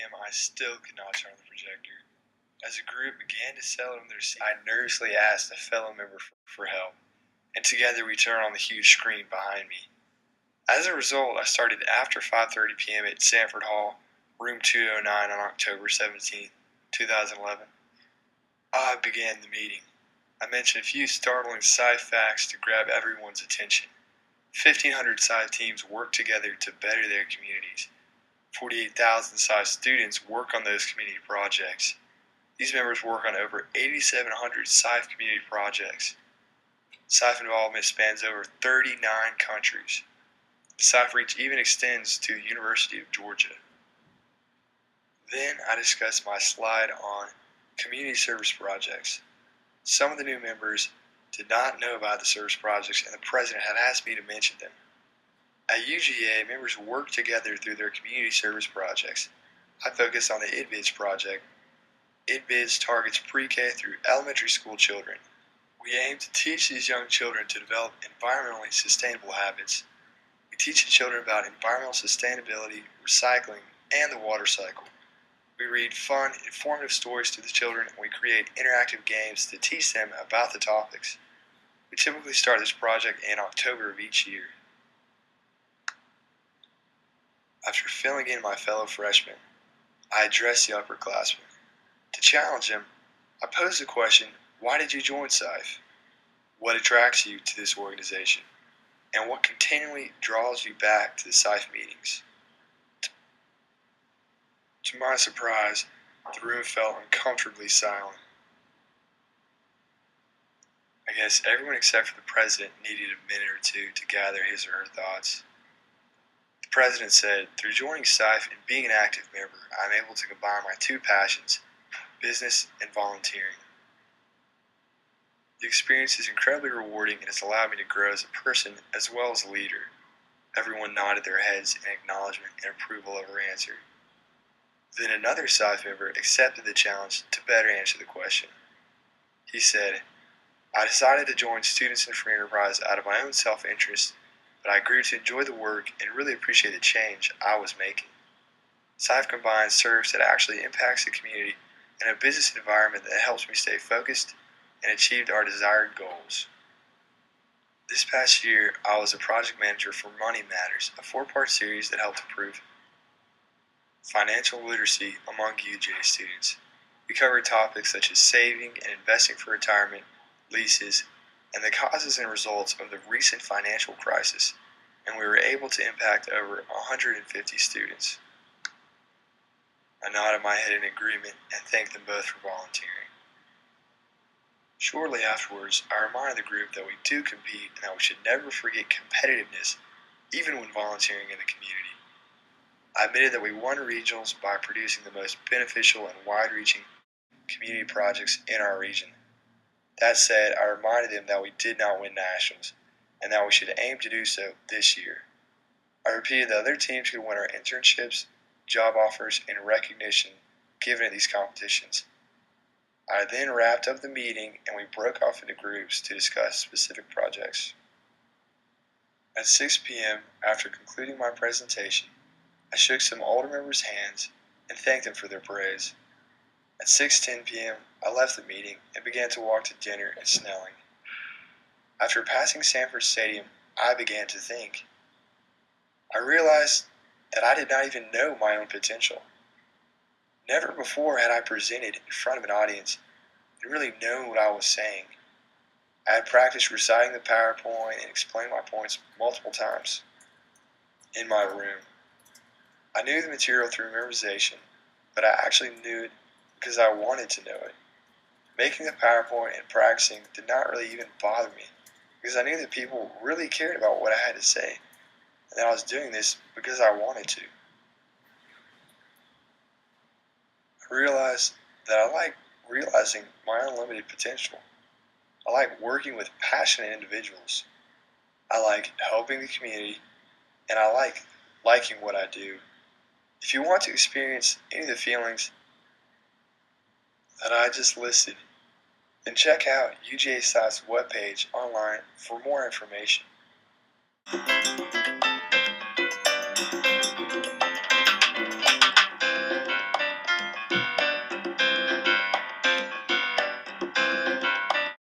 p.m., I still could not turn the projector. As the group began to settle in their seats, I nervously asked a fellow member for help, and together we turned on the huge screen behind me. As a result, I started after 5:30 p.m. at Sanford Hall, room 209 on October 17, 2011. I began the meeting. I mentioned a few startling SIFE facts to grab everyone's attention. 1,500 SIFE teams work together to better their communities. 48,000 SIFE students work on those community projects. These members work on over 8,700 SIFE community projects. SIFE involvement spans over 39 countries. The SIFE reach even extends to the University of Georgia. Then I discussed my slide on community service projects. Some of the new members did not know about the service projects, and the president had asked me to mention them. At UGA, members work together through their community service projects. I focused on the IDBIDS project. IDBIDS targets pre-K through elementary school children. We aim to teach these young children to develop environmentally sustainable habits. We teach the children about environmental sustainability, recycling, and the water cycle. We read fun, informative stories to the children, and we create interactive games to teach them about the topics. We typically start this project in October of each year. After filling in my fellow freshmen, I addressed the upperclassmen. To challenge them, I posed the question, why did you join SIFE? What attracts you to this organization? And what continually draws you back to the SIFE meetings? To my surprise, the room felt uncomfortably silent. I guess everyone except for the president needed a minute or two to gather his or her thoughts. The president said, through joining SIFE and being an active member, I'm able to combine my two passions, business and volunteering. The experience is incredibly rewarding and has allowed me to grow as a person as well as a leader. Everyone nodded their heads in acknowledgement and approval of her answer. Then another SIFE member accepted the challenge to better answer the question. He said, I decided to join Students in Free Enterprise out of my own self-interest, but I grew to enjoy the work and really appreciate the change I was making. SIFE combines service that actually impacts the community and a business environment that helps me stay focused and achieve our desired goals. This past year, I was a project manager for Money Matters, a 4-part series that helped improve financial literacy among UGA students. We covered topics such as saving and investing for retirement, leases, and the causes and results of the recent financial crisis, and we were able to impact over 150 students. I nodded my head in agreement and thanked them both for volunteering. Shortly afterwards, I reminded the group that we do compete and that we should never forget competitiveness, even when volunteering in the community. I admitted that we won regionals by producing the most beneficial and wide-reaching community projects in our region. That said, I reminded them that we did not win nationals, and that we should aim to do so this year. I repeated that other teams could win our internships, job offers, and recognition given at these competitions. I then wrapped up the meeting and we broke off into groups to discuss specific projects. At 6 p.m., after concluding my presentation, I shook some older members' hands and thanked them for their praise. At 6:10 p.m., I left the meeting and began to walk to dinner at Snelling. After passing Sanford Stadium, I began to think. I realized that I did not even know my own potential. Never before had I presented in front of an audience and really known what I was saying. I had practiced reciting the PowerPoint and explaining my points multiple times in my room. I knew the material through memorization, but I actually knew it because I wanted to know it. Making the PowerPoint and practicing did not really even bother me because I knew that people really cared about what I had to say, and that I was doing this because I wanted to. I realized that I like realizing my unlimited potential. I like working with passionate individuals. I like helping the community, and I like liking what I do. If you want to experience any of the feelings that I just listed, then check out UGA SIFE's webpage online for more information.